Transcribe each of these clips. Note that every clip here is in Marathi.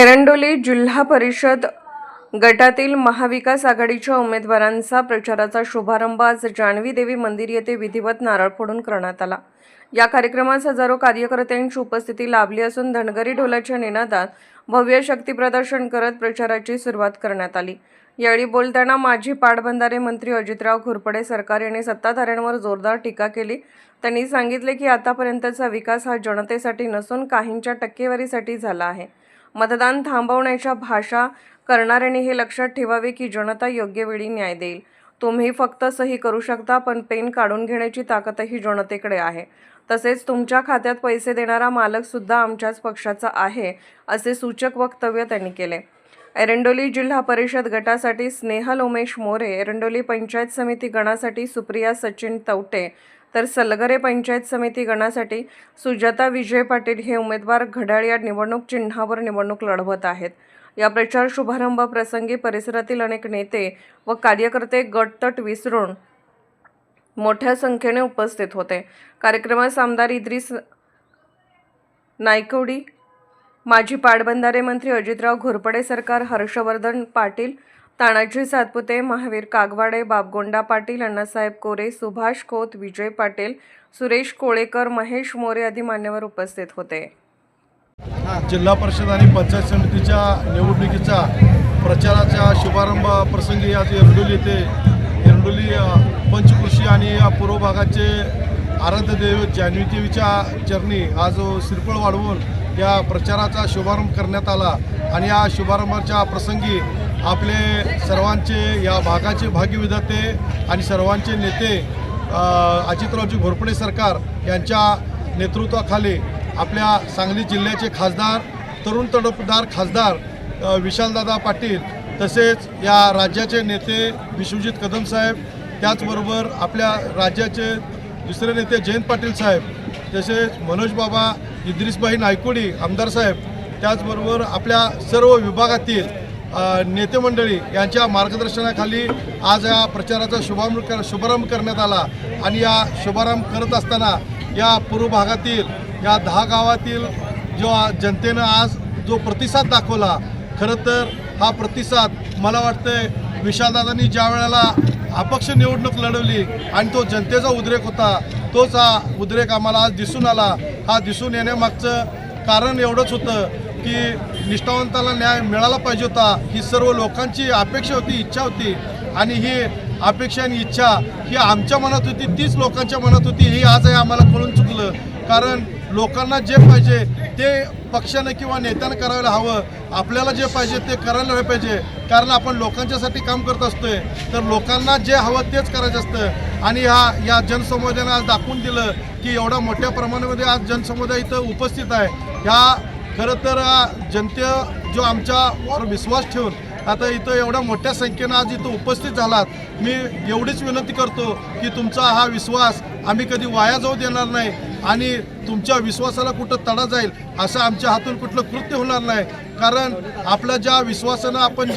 एरंडोली जिल्हा परिषद गटातील महाविकास आघाडीच्या उमेदवारांचा प्रचाराचा शुभारंभ आज जान्हवी देवी मंदिर येथे विधिवत नारळ फोडून करण्यात आला। या कार्यक्रमात हजारो कार्यकर्त्यांची उपस्थिती लाभली असून धनगरी ढोलाच्या निनादात भव्य शक्ती प्रदर्शन करत प्रचाराची सुरुवात करण्यात आली। यावेळी बोलताना माजी पाटबंधारे मंत्री अजितराव घोरपडे सरकार यांनी सत्ताधाऱ्यांवर जोरदार टीका केली। त्यांनी सांगितले की आतापर्यंतचा विकास हा जनतेसाठी नसून काहींच्या टक्केवारीसाठी झाला आहे। मतदान थांबवण्याच्या भाषा करणाऱ्यांनी हे लक्षात ठेवावे की जनता योग्य वेळी न्याय देईल। तुम्ही फक्त सही करू शकता, पण पेन काढून घेण्याची ताकदही जनतेकडे आहे। तसेच तुमच्या खात्यात पैसे देणारा मालक सुद्धा आमच्याच पक्षाचा आहे, असे सूचक वक्तव्य त्यांनी केले। एरंडोली जिल्हा परिषद गटासाठी स्नेहल उमेश मोरे, एरंडोली पंचायत समिती गणासाठी सुप्रिया सचिन तवटे, तर सलगरे पंचायत समिती गणासाठी सुजाता विजय पाटील हे उमेदवार घड्याळ या निवडणूक चिन्हावर निवडणूक लढवत आहेत। या प्रचार शुभारंभ प्रसंगी परिसरातील अनेक नेते व कार्यकर्ते गटतट विसरून मोठ्या संख्येने उपस्थित होते। कार्यक्रमास आमदार इद्रिस नायकवडी, माजी पाटबंधारे मंत्री अजितराव घोरपडे सरकार, हर्षवर्धन पाटील, तानाजी सातपुते, महावीर कागवाडे, बाबगोंडा पाटील, अण्णासाहेब कोरे, सुभाष खोत, विजय पाटील, सुरेश कोळेकर, महेश मोरे आदी मान्यवर उपस्थित होते। जिल्हा परिषद आणि पंचायत समितीच्या निवडणुकीचा प्रचाराच्या शुभारंभ प्रसंगी आज एरंडोली पंचकृषी आणि पूर्व भागाचे आराध्य दैवत जान्हवी देवीच्या चरणी आज श्रीफळ वाढवून या प्रचाराचा शुभारंभ करण्यात आला। आणि या शुभारंभाच्या प्रसंगी आपले सर्वांचे या भागाचे भाग्यविधाते आणि सर्वांचे नेते अजितरावजी घोरपडे सरकार यांच्या नेतृत्वाखाली आपल्या सांगली जिल्ह्याचे खासदार, तरुण तडफदार खासदार विशालदादा पाटील, तसेच या राज्याचे नेते विश्वजित कदम साहेब, त्याचबरोबर आपल्या राज्याचे दुसरे नेते जयंत पाटील साहेब, तसेच मनोज बाबा इद्रिसभाई नायकोडी आमदार साहेब, त्याचबरोबर आपल्या सर्व विभागातील नेते मंडळी यांच्या मार्गदर्शनाखाली आज या प्रचाराचा शुभारंभ करण्यात आला। आणि या शुभारंभ करत असताना या पूर्व भागातील या 10 गावातील जो जनतेनं आज जो प्रतिसाद दाखवला, खरं तर हा प्रतिसाद मला वाटतंय विशालदादांनी ज्या वेळेला अपक्ष निवडणूक लढवली आणि तो जनतेचा उद्रेक होता, तोच हा उद्रेक आम्हाला आज दिसून आला। हा दिसून येण्यामागचं कारण एवढंच होतं की निष्ठावंताला न्याय मिळाला पाहिजे होता, ही सर्व लोकांची अपेक्षा होती, इच्छा होती। आणि ही अपेक्षा आणि इच्छा ही आमच्या मनात होती, तीच लोकांच्या मनात होती, ही आज आम्हाला कळून चुकलं। कारण लोकांना जे पाहिजे ते पक्षानं किंवा नेत्यानं करायला हवं, आपल्याला जे पाहिजे ते करायला पाहिजे। कारण आपण लोकांच्यासाठी काम करत असतोय, तर लोकांना जे हवं तेच करायचं असतं। आणि या जनसमुदायानं आज दाखवून दिलं की एवढा मोठ्या प्रमाणामध्ये आज जनसमुदाय इथं उपस्थित आहे। ह्या खरं तर जनते जो आमच्यावर विश्वास ठेवून आता इथं एवढ्या मोठ्या संख्येनं आज इथं उपस्थित झालात, मी एवढीच विनंती करतो की तुमचा हा विश्वास आम्ही कधी वाया जाऊ देणार नाही आणि तुमच्या विश्वासाला कुठं तडा जाईल असं आमच्या हातून कुठलं कृत्य होणार नाही। कारण आपल्या ज्या विश्वासानं आपण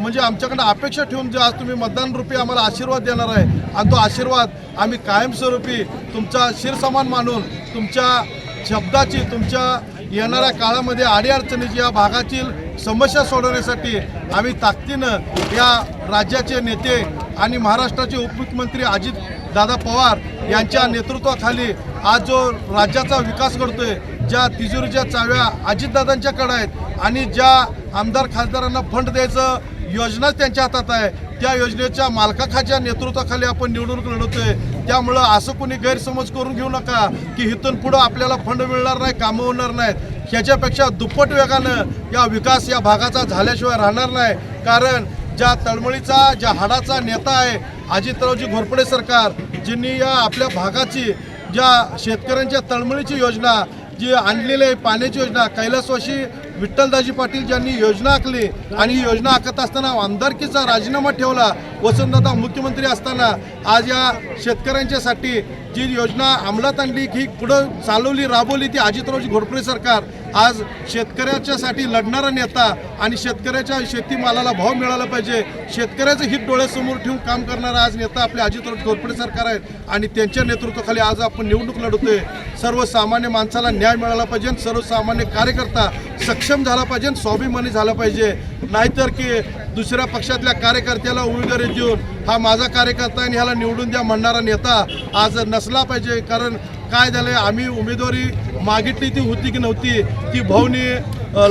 म्हणजे आमच्याकडनं अपेक्षा ठेवून जे आज तुम्ही मतदान रूपी आम्हाला आशीर्वाद देणार आहे, आणि तो आशीर्वाद आम्ही कायमस्वरूपी तुमचा शिरसमान मानून तुमच्या शब्दाची, तुमच्या येणाऱ्या काळामध्ये अडीअडचणीची, या भागातील समस्या सोडवण्यासाठी आम्ही ताकदीनं या राज्याचे नेते आणि महाराष्ट्राचे उपमुख्यमंत्री अजितदादा पवार यांच्या नेतृत्वाखाली आज जो राज्याचा विकास करतोय, ज्या तिजोरीच्या चाव्या अजितदादांच्याकडे आहेत आणि ज्या आमदार खासदारांना फंड द्यायचं योजनाच त्यांच्या हातात आहे, त्या योजनेच्या मालकाच्या नेतृत्वाखाली आपण निवडणूक लढवतोय। त्यामुळं असं कोणी गैरसमज करून घेऊ नका की इथून पुढं आपल्याला फंड मिळणार नाही, कामं होणार नाहीत। ह्याच्यापेक्षा दुप्पट वेगानं या विकास या भागाचा झाल्याशिवाय राहणार नाही। कारण ज्या तळमळीचा, ज्या हाडाचा नेता आहे अजितरावजी घोरपडे सरकार, ज्यांनी या आपल्या भागाची, ज्या शेतकऱ्यांच्या तळमळीची योजना जी आणलेली आहे, पाण्याची योजना, कैलासवासी विठ्ठलदाजी पाटील ज्यांनी योजना आखली आणि ही योजना आखत असताना आमदारकीचा राजीनामा ठेवला, वसंतदादा मुख्यमंत्री असताना आज या शेतकऱ्यांच्यासाठी जी योजना अंमलात आणली, ही पुढं चालवली, राबवली ती अजितरावजी घोरपडे सरकार। आज शेतकऱ्याच्यासाठी लढणारा नेता आणि शेतकऱ्याच्या शेतीमालाला भाव मिळाला पाहिजे, शेतकऱ्याचं हित डोळ्यासमोर ठेवून काम करणारा आज नेता आपले अजितराव घोरपडे सरकार आहेत। आणि त्यांच्या नेतृत्वाखाली आज आपण निवडणूक लढवतोय। सर्वसामान्य माणसाला न्याय मिळाला पाहिजे, सर्वसामान्य कार्यकर्ता, सक्षम झाला पाहिजे आणि स्वाभिमानी झाला पाहिजे. नाहीतर की दुसऱ्या पक्षातल्या कार्यकर्त्याला उमेदवारी देऊन हा माझा कार्यकर्ता आणि ह्याला निवडून द्या म्हणणारा नेता आज नसला पाहिजे. कारण काय झालं, आम्ही उमेदवारी मागितली ती होती की नव्हती ती भाऊनी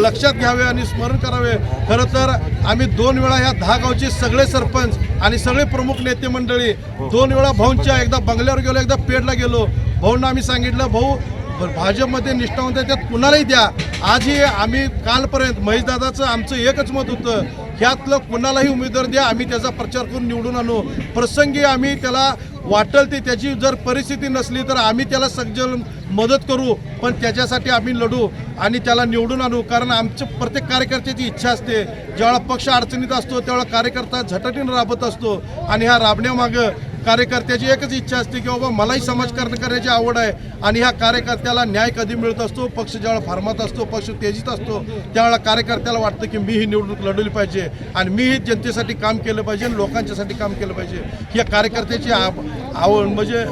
लक्षात घ्यावे आणि स्मरण करावे. खरं तर आम्ही 2 वेळा ह्या 10 गावचे सगळे सरपंच आणि सगळे प्रमुख नेते मंडळी 2 वेळा भाऊंच्या, एकदा बंगल्यावर गेलो, एकदा पेडला गेलो. भाऊंना आम्ही सांगितलं, भाऊ भाजपमध्ये निष्ठावंत आहे त्यात कुणालाही द्या. आजही आम्ही कालपर्यंत महेशदादाचं आमचं एकच मत होतं, ह्यातलं कुणालाही उमेदवार द्या, आम्ही त्याचा प्रचार करून निवडून आणू. प्रसंगी आम्ही त्याला वाटेल ते त्याची जर परिस्थिती नसली तर आम्ही त्याला सज्जन मदत करू, पण त्याच्यासाठी आम्ही लढू आणि त्याला निवडून आणू. कारण आमच्या प्रत्येक कार्यकर्त्याची इच्छा असते, ज्यावेळेला पक्ष अडचणीत असतो त्यावेळेला कार्यकर्ता झटटीनं राबत असतो आणि ह्या राबण्यामागं कार्यकर्त्याची एकच इच्छा असते की बाबा मलाही समाजकारण करण्याची आवड आहे आणि ह्या कार्यकर्त्याला न्याय कधी मिळत असतो, पक्ष ज्यावेळेला फार्मात असतो, पक्ष तेजीत असतो, त्यावेळेला कार्यकर्त्याला वाटतं की मी ही निवडणूक लढवली पाहिजे आणि मी ही जनतेसाठी काम केलं पाहिजे आणि लोकांच्यासाठी काम केलं पाहिजे. ह्या कार्यकर्त्याची आवड म्हणजे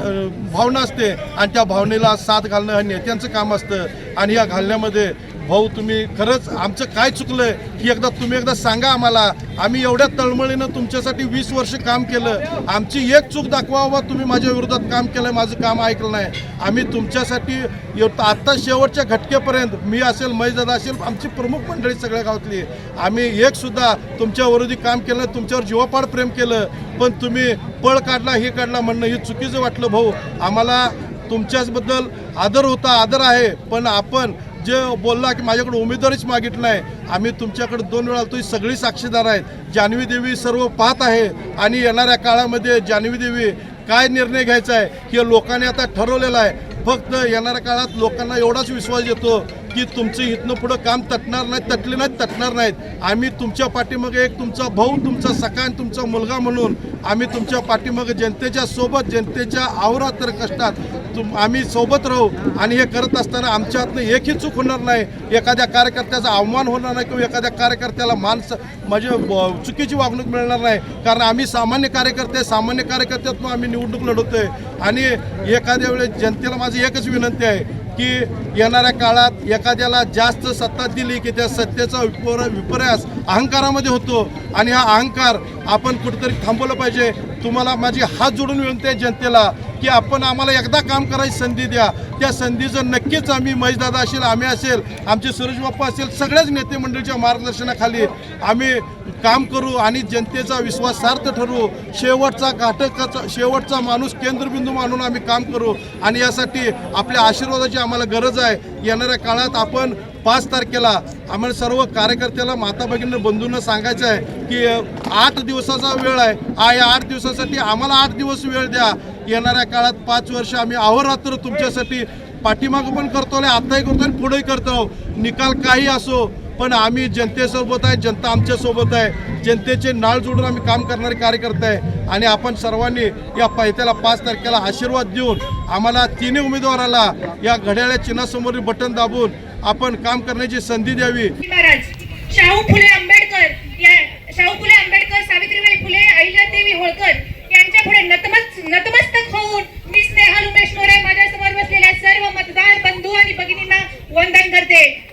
भावना असते आणि त्या भावनेला साथ घालणं हे नेत्यांचं काम असतं. आणि या घालण्यामध्ये भाऊ तुम्ही खरंच आमचं काय चुकलंय की तुम्ही एकदा सांगा आम्हाला. आम्ही एवढ्या तळमळीनं तुमच्यासाठी 20 वर्ष काम केलं, आमची एक चूक दाखवा बाबा, तुम्ही माझ्या विरोधात काम केलंय, माझं काम ऐकलं नाही. आम्ही तुमच्यासाठी आत्ता शेवटच्या घटकेपर्यंत मी असेल, महेशदादा असेल, आमची प्रमुख मंडळी सगळ्या गावातली, आम्ही एकसुद्धा तुमच्या विरोधी काम केलं नाही, तुमच्यावर जीवापाड प्रेम केलं, पण तुम्ही पळ काढला, हे काढला म्हणणं हे चुकीचं वाटलं. भाऊ आम्हाला तुमच्याचबद्दल आदर होता, आदर आहे, पण आपण जे बोलला की माझ्याकडे उमेदवारीच मागितलं नाही, आम्ही तुमच्याकडे 2 वेळा आलो, सगळी साक्षीदार आहेत. जान्हवी देवी सर्व पाहत आहे आणि येणाऱ्या काळामध्ये जान्हवी देवी काय निर्णय घ्यायचा आहे हे लोकांनी आता ठरवलेलं आहे. फक्त येणाऱ्या काळात लोकांना एवढाच विश्वास देतो की तुमचं इथनं पुढं काम तटणार नाही, तटले नाहीत, तटणार नाहीत. आम्ही तुमच्या पाठीमागे एक तुमचा भाऊ, तुमचा सखा आणि तुमचा मुलगा म्हणून आम्ही तुमच्या पाठीमागे जनतेच्या सोबत, जनतेच्या अहोरात्र कष्टात आम्ही सोबत राहू. आणि हे करत असताना आमच्या हातनं एकही चूक होणार नाही, एखाद्या कार्यकर्त्याचा अवमान होणार नाही किंवा एखाद्या कार्यकर्त्याला म्हणजे चुकीची वागणूक मिळणार नाही. कारण आम्ही सामान्य कार्यकर्ते, सामान्य कार्यकर्त्यातून आम्ही निवडणूक लढवतोय. आणि एखाद्या वेळेस जनतेला माझी एकच विनंती आहे की येणाऱ्या काळात एखाद्याला जास्त सत्ता दिली की त्या सत्तेचा विपर्यास अहंकारामध्ये होतो आणि हा अहंकार आपण कुठेतरी थांबवलं पाहिजे. तुम्हाला माझी हात जोडून विनंती आहे जनतेला की आपण आम्हाला एकदा काम करायची संधी द्या. त्या संधीचं नक्कीच आम्ही महेशदादा असेल, आम्ही असेल, आमचे सुरेश बाप्पा असेल, सगळ्याच नेते मंडळीच्या मार्गदर्शनाखाली आम्ही काम करू आणि जनतेचा विश्वास सार्थ ठरवू. शेवटचा माणूस केंद्रबिंदू मानून आम्ही काम करू आणि यासाठी आपल्या आशीर्वादाची आम्हाला गरज आहे. येणाऱ्या काळात आपण 5 तारखेला आम्हाला सर्व कार्यकर्त्याला, माता भगिनी बंधूंना सांगायचं आहे की 8 दिवसाचा वेळ आहे. या 8 दिवसासाठी आम्हाला 8 दिवस वेळ द्या. येणाऱ्या काळात 5 वर्ष आम्ही अहोरात्र तुमच्यासाठी पाठीमागं पण करतो आणि आत्ताही करतो आणि पुढेही करतो. निकाल काही असो पण आम्ही जनतेसोबत आहे, जनता आमच्यासोबत आहे. जनतेचे नाळ जोडून आम्ही काम करणारे कार्यकर्ते आहे आणि आपण सर्वांनी या पायथ्याला 5 तारखेला आशीर्वाद देऊन आम्हाला 3 उमेदवाराला या घड्याळ्या चिन्हासमोरील बटन दाबून आपण काम करण्याची संधी द्यावी. शाहू फुले आंबेडकर, सावित्रीबाई फुले, अहिल्यादेवी होळकर यांच्या पुढे नतमस्तक होऊन मी स्नेहल उमेश मोरे माझ्या समोर बसलेल्या सर्व मतदार बंधू आणि भगिनींना वंदन करते.